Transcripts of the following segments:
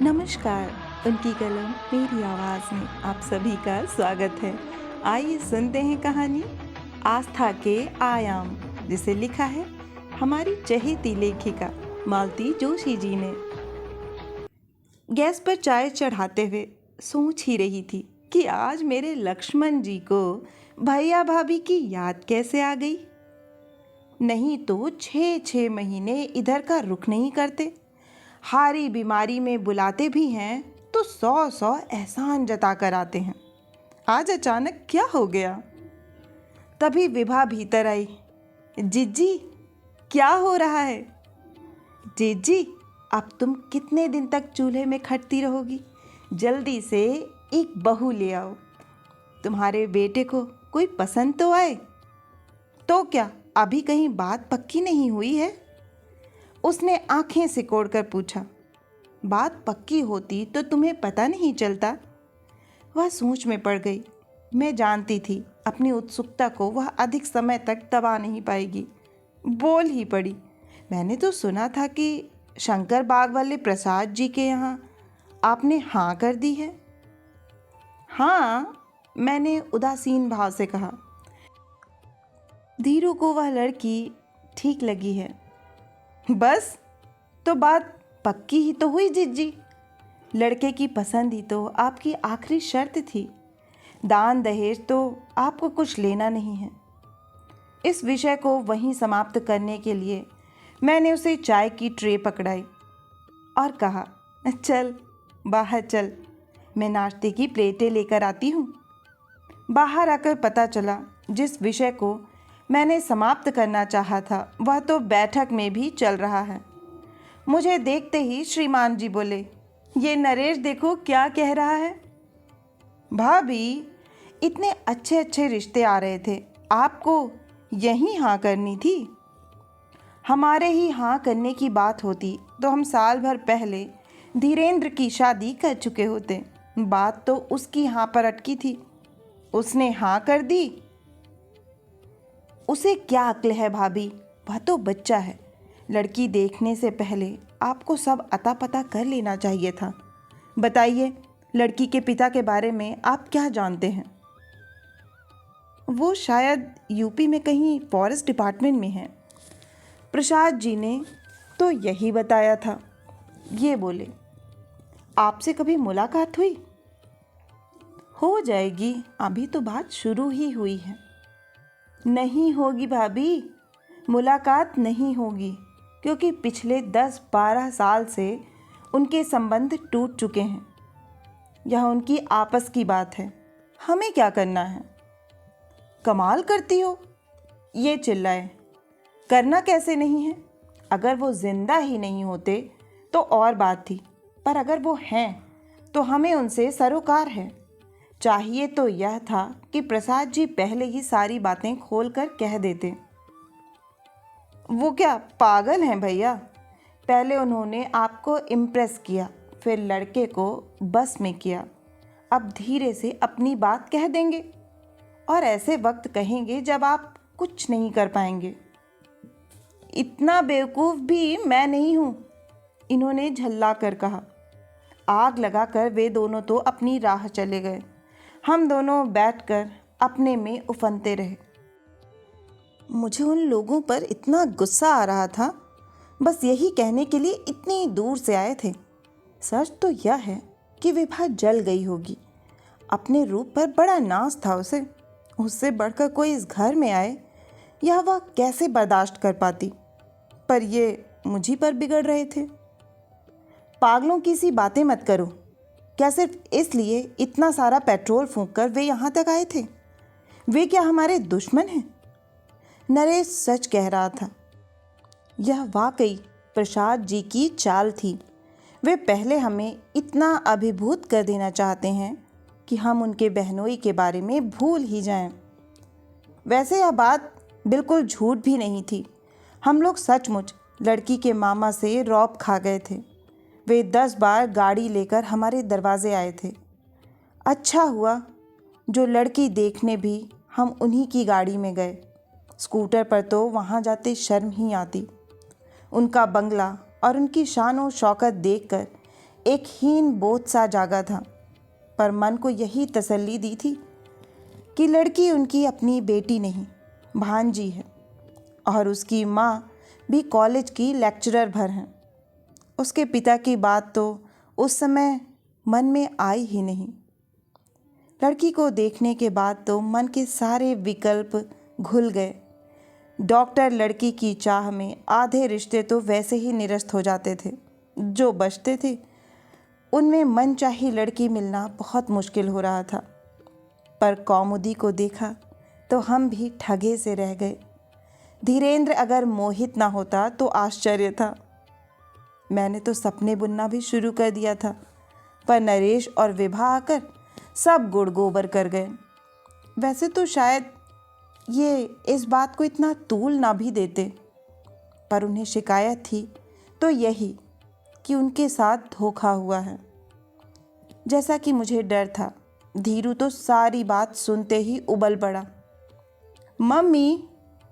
नमस्कार। उनकी कलम मेरी आवाज़ में आप सभी का स्वागत है। आइए सुनते हैं कहानी आस्था के आयाम, जिसे लिखा है हमारी चहेती लेखिका मालती जोशी जी ने। गैस पर चाय चढ़ाते हुए सोच ही रही थी कि आज मेरे लक्ष्मण जी को भैया भाभी की याद कैसे आ गई। नहीं तो 6-6 महीने इधर का रुख नहीं करते। हारी बीमारी में बुलाते भी हैं तो 100-100 एहसान जता कर आते हैं। आज अचानक क्या हो गया? तभी विभा भीतर आई। जीजी, क्या हो रहा है? जीजी, अब तुम कितने दिन तक चूल्हे में खटती रहोगी? जल्दी से एक बहू ले आओ। तुम्हारे बेटे को कोई पसंद तो आए। तो क्या अभी कहीं बात पक्की नहीं हुई है? उसने आंखें सिकोड़कर पूछा। बात पक्की होती तो तुम्हें पता नहीं चलता। वह सोच में पड़ गई। मैं जानती थी अपनी उत्सुकता को वह अधिक समय तक दबा नहीं पाएगी। बोल ही पड़ी। मैंने तो सुना था कि शंकर बाग वाले प्रसाद जी के यहाँ आपने हाँ कर दी है। हाँ, मैंने उदासीन भाव से कहा। धीरू को वह लड़की ठीक लगी है। बस, तो बात पक्की ही तो हुई जीजी। लड़के की पसंद ही तो आपकी आखिरी शर्त थी। दान दहेज तो आपको कुछ लेना नहीं है। इस विषय को वहीं समाप्त करने के लिए मैंने उसे चाय की ट्रे पकड़ाई और कहा, चल बाहर चल, मैं नाश्ते की प्लेटें लेकर आती हूँ। बाहर आकर पता चला जिस विषय को मैंने समाप्त करना चाहा था वह तो बैठक में भी चल रहा है। मुझे देखते ही श्रीमान जी बोले, ये नरेश देखो क्या कह रहा है। भाभी, इतने अच्छे अच्छे रिश्ते आ रहे थे, आपको यहीं हाँ करनी थी। हमारे ही हाँ करने की बात होती तो हम साल भर पहले धीरेन्द्र की शादी कर चुके होते। बात तो उसकी हाँ पर अटकी थी। उसने हाँ कर दी। उसे क्या अक्ल है भाभी, वह तो बच्चा है। लड़की देखने से पहले आपको सब अता पता कर लेना चाहिए था। बताइए, लड़की के पिता के बारे में आप क्या जानते हैं? वो शायद यूपी में कहीं फॉरेस्ट डिपार्टमेंट में हैं। प्रसाद जी ने तो यही बताया था। ये बोले, आपसे कभी मुलाकात हुई? हो जाएगी, अभी तो बात शुरू ही हुई है। नहीं होगी भाभी, मुलाकात नहीं होगी, क्योंकि पिछले 10-12 साल से उनके संबंध टूट चुके हैं। यह उनकी आपस की बात है, हमें क्या करना है? कमाल करती हो, ये चिल्लाए। करना कैसे नहीं है? अगर वो जिंदा ही नहीं होते तो और बात थी, पर अगर वो हैं तो हमें उनसे सरोकार है। चाहिए तो यह था कि प्रसाद जी पहले ही सारी बातें खोलकर कह देते। वो क्या पागल हैं भैया? पहले उन्होंने आपको इम्प्रेस किया, फिर लड़के को बस में किया। अब धीरे से अपनी बात कह देंगे और ऐसे वक्त कहेंगे जब आप कुछ नहीं कर पाएंगे। इतना बेवकूफ़ भी मैं नहीं हूँ, इन्होंने झल्ला कर कहा। आग लगाकर वे दोनों तो अपनी राह चले गए। हम दोनों बैठकर अपने में उफनते रहे। मुझे उन लोगों पर इतना गुस्सा आ रहा था, बस यही कहने के लिए इतनी दूर से आए थे। सच तो यह है कि विभा जल गई होगी। अपने रूप पर बड़ा नाज था उसे। उससे बढ़कर कोई इस घर में आए, यह वह कैसे बर्दाश्त कर पाती? पर ये मुझी पर बिगड़ रहे थे। पागलों की सी बातें मत करो। क्या सिर्फ इसलिए इतना सारा पेट्रोल फूंककर वे यहाँ तक आए थे? वे क्या हमारे दुश्मन हैं? नरेश सच कह रहा था। यह वाकई प्रसाद जी की चाल थी। वे पहले हमें इतना अभिभूत कर देना चाहते हैं कि हम उनके बहनोई के बारे में भूल ही जाएं। वैसे यह बात बिल्कुल झूठ भी नहीं थी। हम लोग सचमुच लड़की के मामा से रौब खा गए थे। वे 10 बार गाड़ी लेकर हमारे दरवाजे आए थे। अच्छा हुआ जो लड़की देखने भी हम उन्हीं की गाड़ी में गए। स्कूटर पर तो वहाँ जाते शर्म ही आती। उनका बंगला और उनकी शान और शौकत देखकर एक हीन बोझ सा जागा था, पर मन को यही तसल्ली दी थी कि लड़की उनकी अपनी बेटी नहीं, भांजी है, और उसकी माँ भी कॉलेज की लेक्चरर भर हैं। उसके पिता की बात तो उस समय मन में आई ही नहीं। लड़की को देखने के बाद तो मन के सारे विकल्प घुल गए। डॉक्टर लड़की की चाह में आधे रिश्ते तो वैसे ही निरस्त हो जाते थे, जो बचते थे उनमें मनचाही लड़की मिलना बहुत मुश्किल हो रहा था। पर कौमुदी को देखा तो हम भी ठगे से रह गए। धीरेंद्र अगर मोहित ना होता तो आश्चर्य था। मैंने तो सपने बुनना भी शुरू कर दिया था, पर नरेश और विभा आकर सब गुड़ गोबर कर गए। वैसे तो शायद ये इस बात को इतना तूल ना भी देते, पर उन्हें शिकायत थी तो यही कि उनके साथ धोखा हुआ है। जैसा कि मुझे डर था, धीरू तो सारी बात सुनते ही उबल पड़ा। मम्मी,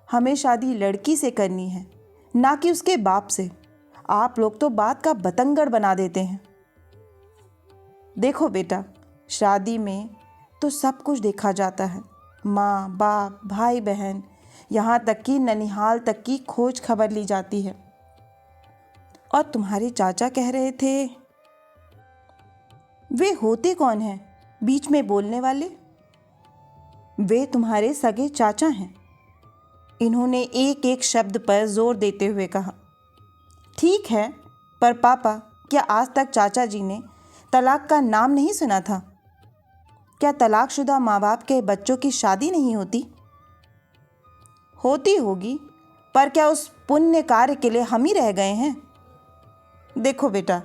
हमें शादी लड़की से करनी है, ना कि उसके बाप से। आप लोग तो बात का बतंगड़ बना देते हैं। देखो बेटा, शादी में तो सब कुछ देखा जाता है, माँ बाप, भाई बहन, यहाँ तक कि ननिहाल तक की खोज खबर ली जाती है। और तुम्हारे चाचा कह रहे थे, वे होते कौन हैं बीच में बोलने वाले? वे तुम्हारे सगे चाचा हैं। इन्होंने एक एक शब्द पर जोर देते हुए कहा। ठीक है, पर पापा, क्या आज तक चाचा जी ने तलाक का नाम नहीं सुना था? क्या तलाकशुदा माँ बाप के बच्चों की शादी नहीं होती? होती होगी, पर क्या उस पुण्य कार्य के लिए हम ही रह गए हैं? देखो बेटा,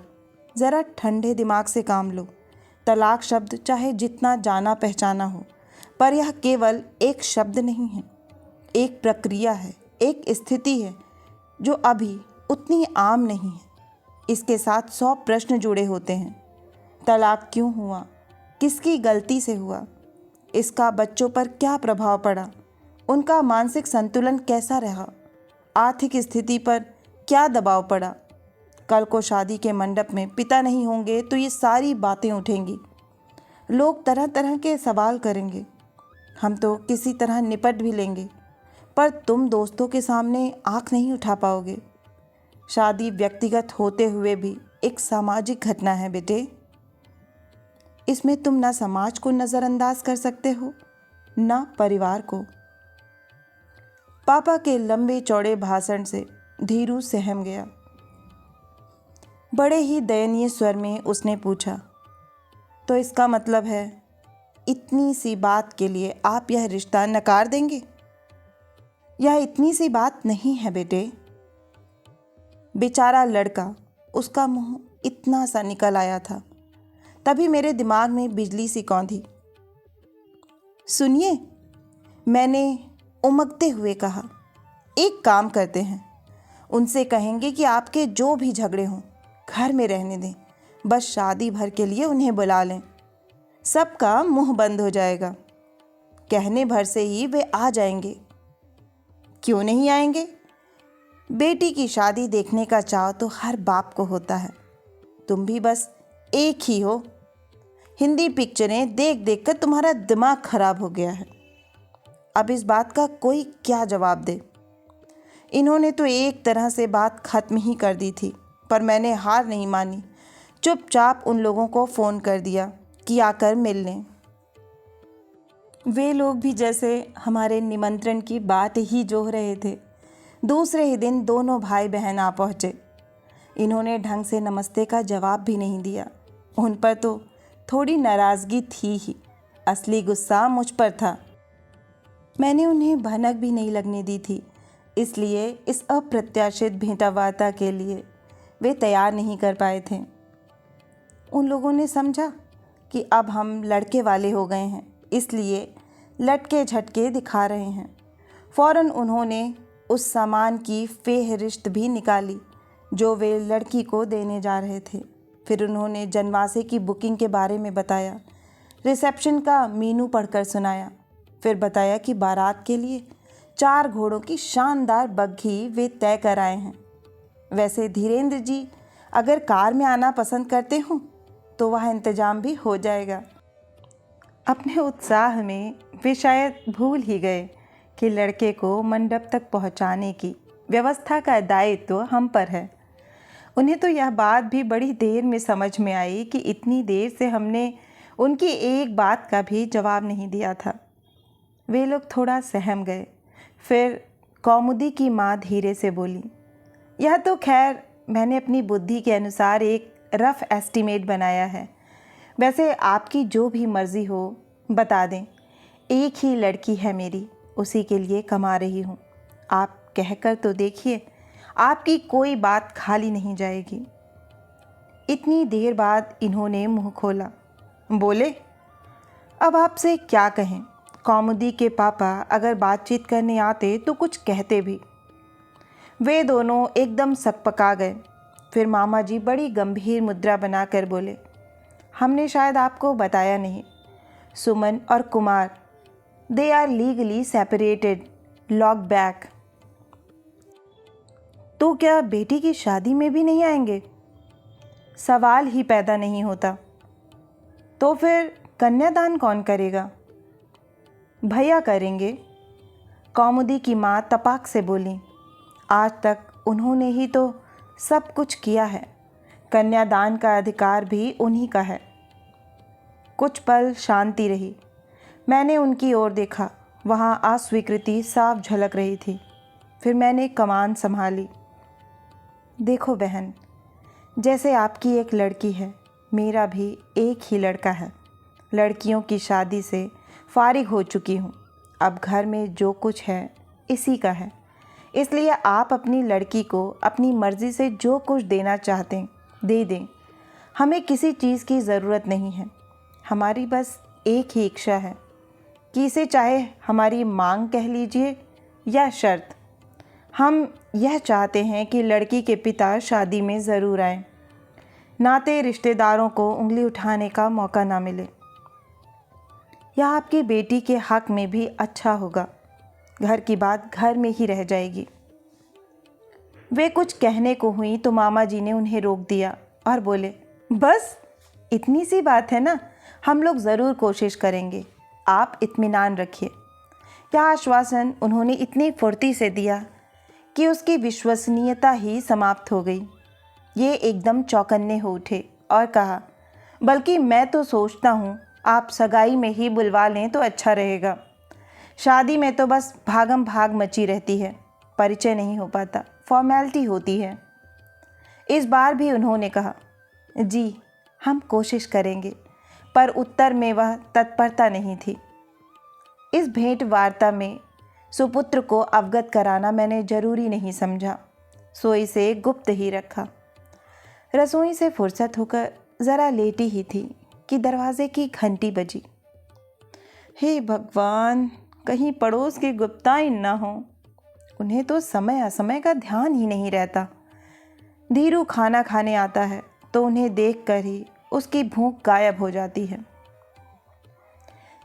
ज़रा ठंडे दिमाग से काम लो। तलाक शब्द चाहे जितना जाना पहचाना हो, पर यह केवल एक शब्द नहीं है, एक प्रक्रिया है, एक स्थिति है जो अभी उतनी आम नहीं है। इसके साथ 100 प्रश्न जुड़े होते हैं। तलाक क्यों हुआ? किसकी गलती से हुआ? इसका बच्चों पर क्या प्रभाव पड़ा? उनका मानसिक संतुलन कैसा रहा? आर्थिक स्थिति पर क्या दबाव पड़ा? कल को शादी के मंडप में पिता नहीं होंगे तो ये सारी बातें उठेंगी। लोग तरह तरह के सवाल करेंगे। हम तो किसी तरह निपट भी लेंगे, पर तुम दोस्तों के सामने आंख नहीं उठा पाओगे। शादी व्यक्तिगत होते हुए भी एक सामाजिक घटना है बेटे। इसमें तुम ना समाज को नज़रअंदाज कर सकते हो, ना परिवार को। पापा के लंबे चौड़े भाषण से धीरू सहम गया। बड़े ही दयनीय स्वर में उसने पूछा, तो इसका मतलब है इतनी सी बात के लिए आप यह रिश्ता नकार देंगे? यह इतनी सी बात नहीं है बेटे। बेचारा लड़का, उसका मुंह इतना सा निकल आया था, तभी मेरे दिमाग में बिजली सी कौंधी। सुनिए, मैंने उमगते हुए कहा, एक काम करते हैं, उनसे कहेंगे कि आपके जो भी झगड़े हों घर में रहने दें, बस शादी भर के लिए उन्हें बुला लें। सबका मुंह बंद हो जाएगा। कहने भर से ही वे आ जाएंगे। क्यों नहीं आएंगे? बेटी की शादी देखने का चाव तो हर बाप को होता है। तुम भी बस एक ही हो। हिंदी पिक्चरें देख देख कर तुम्हारा दिमाग खराब हो गया है। अब इस बात का कोई क्या जवाब दे? इन्होंने तो एक तरह से बात खत्म ही कर दी थी, पर मैंने हार नहीं मानी। चुपचाप उन लोगों को फ़ोन कर दिया कि आकर मिल लें। वे लोग भी जैसे हमारे निमंत्रण की बात ही जोह रहे थे। दूसरे ही दिन दोनों भाई बहन आ पहुँचे। इन्होंने ढंग से नमस्ते का जवाब भी नहीं दिया। उन पर तो थोड़ी नाराज़गी थी ही, असली गुस्सा मुझ पर था। मैंने उन्हें भनक भी नहीं लगने दी थी, इसलिए इस अप्रत्याशित भेंटावार्ता के लिए वे तैयार नहीं कर पाए थे। उन लोगों ने समझा कि अब हम लड़के वाले हो गए हैं, इसलिए लटके झटके दिखा रहे हैं। फ़ौरन उन्होंने उस सामान की फेहरिस्त भी निकाली जो वे लड़की को देने जा रहे थे। फिर उन्होंने जनवासे की बुकिंग के बारे में बताया, रिसेप्शन का मीनू पढ़कर सुनाया। फिर बताया कि बारात के लिए 4 घोड़ों की शानदार बग्घी वे तय कर आए हैं। वैसे धीरेंद्र जी अगर कार में आना पसंद करते हो तो वह इंतज़ाम भी हो जाएगा। अपने उत्साह में वे शायद भूल ही गए कि लड़के को मंडप तक पहुंचाने की व्यवस्था का दायित्व हम पर है। उन्हें तो यह बात भी बड़ी देर में समझ में आई कि इतनी देर से हमने उनकी एक बात का भी जवाब नहीं दिया था। वे लोग थोड़ा सहम गए। फिर कौमुदी की माँ धीरे से बोली, यह तो खैर मैंने अपनी बुद्धि के अनुसार एक रफ़ एस्टीमेट बनाया है। वैसे आपकी जो भी मर्ज़ी हो बता दें। एक ही लड़की है मेरी, उसी के लिए कमा रही हूँ। आप कहकर तो देखिए, आपकी कोई बात खाली नहीं जाएगी। इतनी देर बाद इन्होंने मुंह खोला। बोले, अब आपसे क्या कहें। कौमुदी के पापा अगर बातचीत करने आते तो कुछ कहते भी। वे दोनों एकदम सकपका गए। फिर मामा जी बड़ी गंभीर मुद्रा बनाकर बोले, हमने शायद आपको बताया नहीं, सुमन और Kumar they are legally separated, lock back. तो क्या बेटी की शादी में भी नहीं आएंगे? सवाल ही पैदा नहीं होता। तो फिर कन्यादान कौन करेगा? भैया करेंगे। कौमुदी की माँ तपाक से बोली, आज तक उन्होंने ही तो सब कुछ किया है। कन्यादान का अधिकार भी उन्हीं का है। कुछ पल शांति रही। मैंने उनकी ओर देखा। वहाँ अस्वीकृति साफ झलक रही थी। फिर मैंने कमान संभाली। देखो बहन, जैसे आपकी एक लड़की है, मेरा भी एक ही लड़का है। लड़कियों की शादी से फारिग हो चुकी हूँ। अब घर में जो कुछ है इसी का है। इसलिए आप अपनी लड़की को अपनी मर्ज़ी से जो कुछ देना चाहते दे दें। हमें किसी चीज़ की ज़रूरत नहीं है। हमारी बस एक ही इच्छा है कि इसे चाहे हमारी मांग कह लीजिए या शर्त। हम यह चाहते हैं कि लड़की के पिता शादी में ज़रूर आएं, नाते रिश्तेदारों को उंगली उठाने का मौका ना मिले। यह आपकी बेटी के हक़ में भी अच्छा होगा। घर की बात घर में ही रह जाएगी। वे कुछ कहने को हुई तो मामा जी ने उन्हें रोक दिया और बोले, बस इतनी सी बात है ना, हम लोग ज़रूर कोशिश करेंगे, आप इत्मीनान रखिए। यह आश्वासन उन्होंने इतनी फुर्ती से दिया कि उसकी विश्वसनीयता ही समाप्त हो गई। ये एकदम चौकन्ने हो उठे और कहा, बल्कि मैं तो सोचता हूँ आप सगाई में ही बुलवा लें तो अच्छा रहेगा। शादी में तो बस भागम भाग मची रहती है, परिचय नहीं हो पाता, फॉर्मेलिटी होती है। इस बार भी उन्होंने कहा, जी हम कोशिश करेंगे, पर उत्तर में वह तत्परता नहीं थी। इस भेंट वार्ता में सुपुत्र को अवगत कराना मैंने जरूरी नहीं समझा, सो इसे गुप्त ही रखा। रसोई से फुर्सत होकर ज़रा लेटी ही थी कि दरवाजे की घंटी बजी। हे भगवान, कहीं पड़ोस के गुप्ताइन ना हो। उन्हें तो समय असमय का ध्यान ही नहीं रहता। धीरू खाना खाने आता है तो उन्हें देखकर ही उसकी भूख गायब हो जाती है।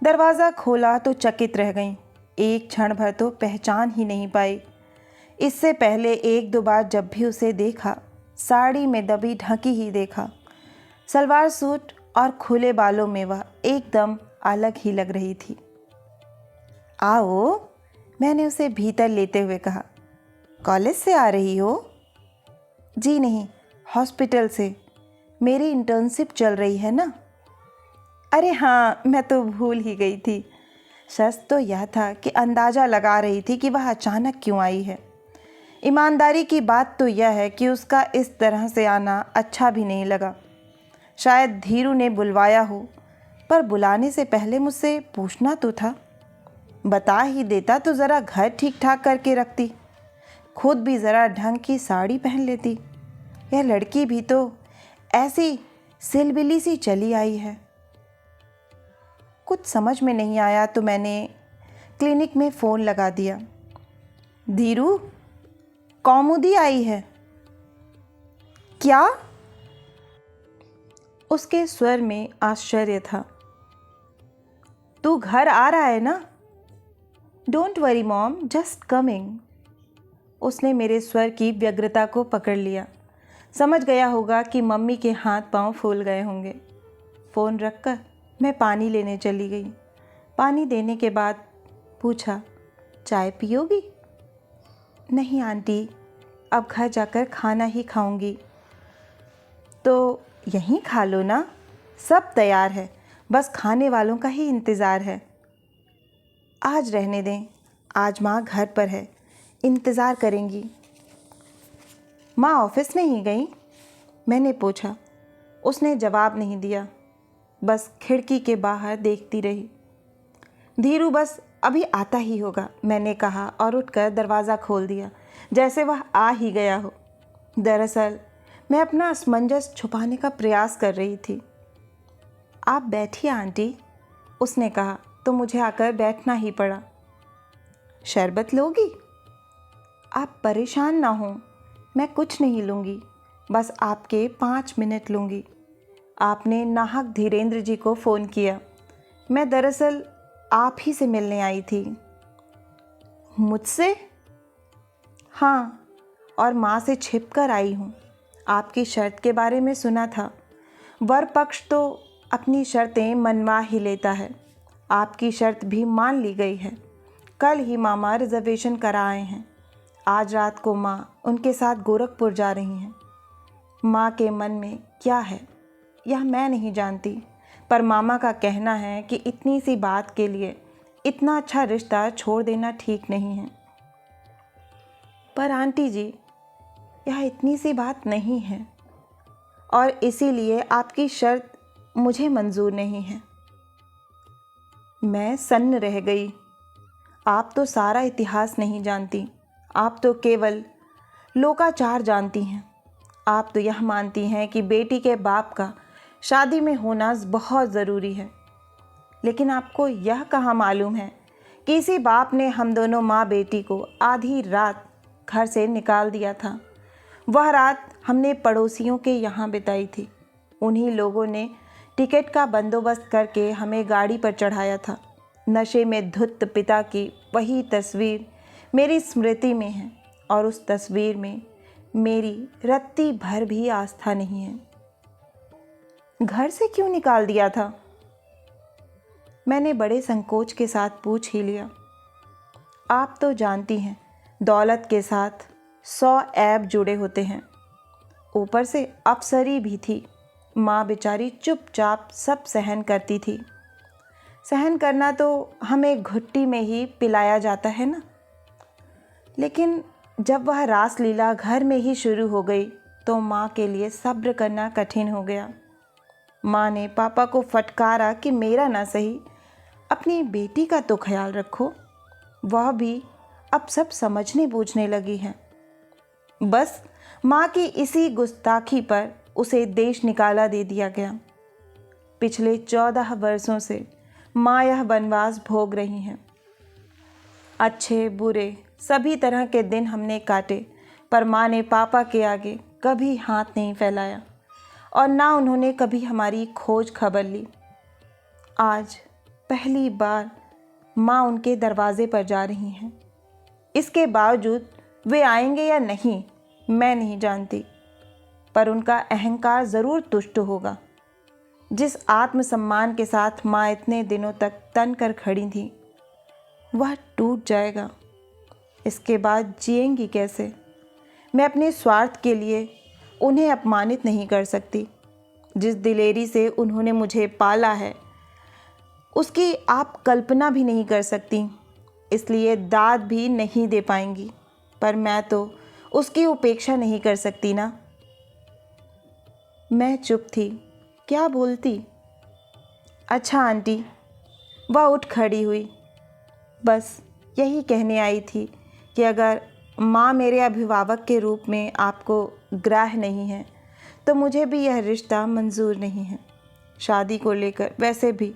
दरवाज़ा खोला तो चकित रह गईं। एक क्षण भर तो पहचान ही नहीं पाई। इससे पहले एक दो बार जब भी उसे देखा, साड़ी में दबी ढकी ही देखा। सलवार सूट और खुले बालों में वह एकदम अलग ही लग रही थी। आओ, मैंने उसे भीतर लेते हुए कहा। कॉलेज से आ रही हो? जी नहीं, हॉस्पिटल से। मेरी इंटर्नशिप चल रही है ना। अरे हाँ, मैं तो भूल ही गई थी। सच तो यह था कि अंदाज़ा लगा रही थी कि वह अचानक क्यों आई है। ईमानदारी की बात तो यह है कि उसका इस तरह से आना अच्छा भी नहीं लगा। शायद धीरू ने बुलवाया हो, पर बुलाने से पहले मुझसे पूछना तो था। बता ही देता तो ज़रा घर ठीक ठाक करके रखती, खुद भी ज़रा ढंग की साड़ी पहन लेती। यह लड़की भी तो ऐसी सिलबिली सी चली आई है। कुछ समझ में नहीं आया तो मैंने क्लिनिक में फ़ोन लगा दिया। धीरू, कौमुदी आई है। क्या? उसके स्वर में आश्चर्य था। तू घर आ रहा है ना? Don't worry mom, just coming. उसने मेरे स्वर की व्यग्रता को पकड़ लिया। समझ गया होगा कि मम्मी के हाथ पांव फूल गए होंगे। फ़ोन रखकर मैं पानी लेने चली गई। पानी देने के बाद पूछा, चाय पियोगी? नहीं आंटी, अब घर जाकर खाना ही खाऊंगी। तो यहीं खा लो ना, सब तैयार है, बस खाने वालों का ही इंतज़ार है। आज रहने दें, आज माँ घर पर है, इंतज़ार करेंगी। माँ ऑफिस नहीं गई? मैंने पूछा। उसने जवाब नहीं दिया, बस खिड़की के बाहर देखती रही। धीरू बस अभी आता ही होगा, मैंने कहा और उठकर दरवाज़ा खोल दिया, जैसे वह आ ही गया हो। दरअसल मैं अपना असमंजस छुपाने का प्रयास कर रही थी। आप बैठिए आंटी, उसने कहा तो मुझे आकर बैठना ही पड़ा। शरबत लोगी? आप परेशान ना हो, मैं कुछ नहीं लूँगी, बस आपके 5 मिनट लूँगी। आपने नाहक धीरेन्द्र जी को फ़ोन किया। मैं दरअसल आप ही से मिलने आई थी। मुझसे? हाँ, और माँ से छिपकर आई हूँ। आपकी शर्त के बारे में सुना था। वर पक्ष तो अपनी शर्तें मनवा ही लेता है। आपकी शर्त भी मान ली गई है। कल ही मामा रिजर्वेशन करा आए हैं। आज रात को माँ उनके साथ गोरखपुर जा रही हैं। माँ के मन में क्या है यह मैं नहीं जानती, पर मामा का कहना है कि इतनी सी बात के लिए इतना अच्छा रिश्ता छोड़ देना ठीक नहीं है। पर आंटी जी, यह इतनी सी बात नहीं है और इसीलिए आपकी शर्त मुझे मंजूर नहीं है। मैं सन्न रह गई। आप तो सारा इतिहास नहीं जानती, आप तो केवल लोकाचार जानती हैं। आप तो यह मानती हैं कि बेटी के बाप का शादी में होना बहुत ज़रूरी है, लेकिन आपको यह कहाँ मालूम है कि इसी बाप ने हम दोनों माँ बेटी को आधी रात घर से निकाल दिया था। वह रात हमने पड़ोसियों के यहाँ बिताई थी। उन्हीं लोगों ने टिकट का बंदोबस्त करके हमें गाड़ी पर चढ़ाया था। नशे में धुत पिता की वही तस्वीर मेरी स्मृति में है और उस तस्वीर में मेरी रत्ती भर भी आस्था नहीं है। घर से क्यों निकाल दिया था? मैंने बड़े संकोच के साथ पूछ ही लिया। आप तो जानती हैं, दौलत के साथ 100 ऐब जुड़े होते हैं। ऊपर से अफसरी भी थी। माँ बेचारी चुपचाप सब सहन करती थी। सहन करना तो हमें घुट्टी में ही पिलाया जाता है ना। लेकिन जब वह रासलीला घर में ही शुरू हो गई तो माँ के लिए सब्र करना कठिन हो गया। माँ ने पापा को फटकारा कि मेरा ना सही, अपनी बेटी का तो ख्याल रखो। वह भी अब सब समझने बूझने लगी है। बस माँ की इसी गुस्ताखी पर उसे देश निकाला दे दिया गया। पिछले 14 वर्षों से माँ यह वनवास भोग रही हैं। अच्छे बुरे सभी तरह के दिन हमने काटे, पर माँ ने पापा के आगे कभी हाथ नहीं फैलाया और ना उन्होंने कभी हमारी खोज खबर ली। आज पहली बार माँ उनके दरवाजे पर जा रही हैं। इसके बावजूद वे आएंगे या नहीं मैं नहीं जानती, पर उनका अहंकार ज़रूर तुष्ट होगा। जिस आत्मसम्मान के साथ माँ इतने दिनों तक तन कर खड़ी थी, वह टूट जाएगा। इसके बाद जिएंगी कैसे? मैं अपने स्वार्थ के लिए उन्हें अपमानित नहीं कर सकती। जिस दिलेरी से उन्होंने मुझे पाला है उसकी आप कल्पना भी नहीं कर सकती, इसलिए दाद भी नहीं दे पाएंगी, पर मैं तो उसकी उपेक्षा नहीं कर सकती ना। मैं चुप थी, क्या बोलती। अच्छा आंटी, वह उठ खड़ी हुई। बस यही कहने आई थी कि अगर माँ मेरे अभिभावक के रूप में आपको ग्राह्य नहीं है तो मुझे भी यह रिश्ता मंजूर नहीं है। शादी को लेकर वैसे भी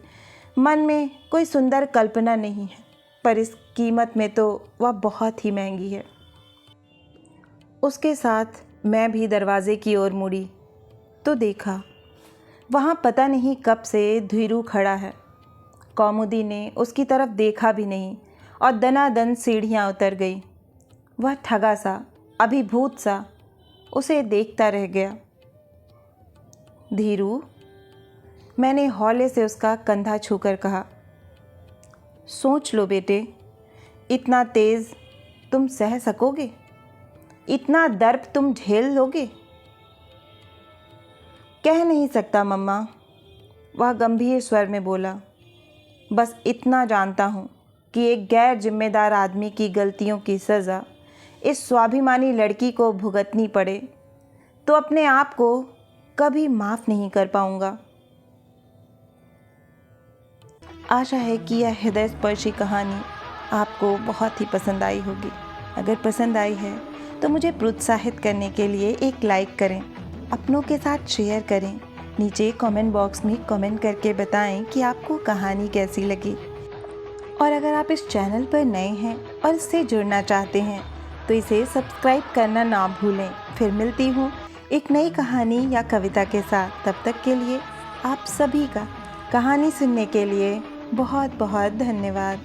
मन में कोई सुंदर कल्पना नहीं है, पर इस कीमत में तो वह बहुत ही महंगी है। उसके साथ मैं भी दरवाजे की ओर मुड़ी तो देखा वहाँ पता नहीं कब से धीरू खड़ा है। कौमुदी ने उसकी तरफ देखा भी नहीं और दनादन सीढ़ियाँ उतर गई। वह ठगा सा, अभिभूत सा उसे देखता रह गया। धीरू, मैंने हौले से उसका कंधा छूकर कहा, सोच लो बेटे, इतना तेज़ तुम सह सकोगे? इतना दर्द तुम झेल लोगे? कह नहीं सकता मम्मा, वह गंभीर स्वर में बोला। बस इतना जानता हूँ कि एक गैर जिम्मेदार आदमी की गलतियों की सज़ा इस स्वाभिमानी लड़की को भुगतनी पड़े तो अपने आप को कभी माफ़ नहीं कर पाऊँगा। आशा है कि यह हृदय स्पर्शी कहानी आपको बहुत ही पसंद आई होगी। अगर पसंद आई है तो मुझे प्रोत्साहित करने के लिए एक लाइक करें, अपनों के साथ शेयर करें, नीचे कमेंट बॉक्स में कमेंट करके बताएं कि आपको कहानी कैसी लगी। और अगर आप इस चैनल पर नए हैं और इससे जुड़ना चाहते हैं तो इसे सब्सक्राइब करना ना भूलें। फिर मिलती हूँ एक नई कहानी या कविता के साथ। तब तक के लिए आप सभी का कहानी सुनने के लिए बहुत बहुत धन्यवाद।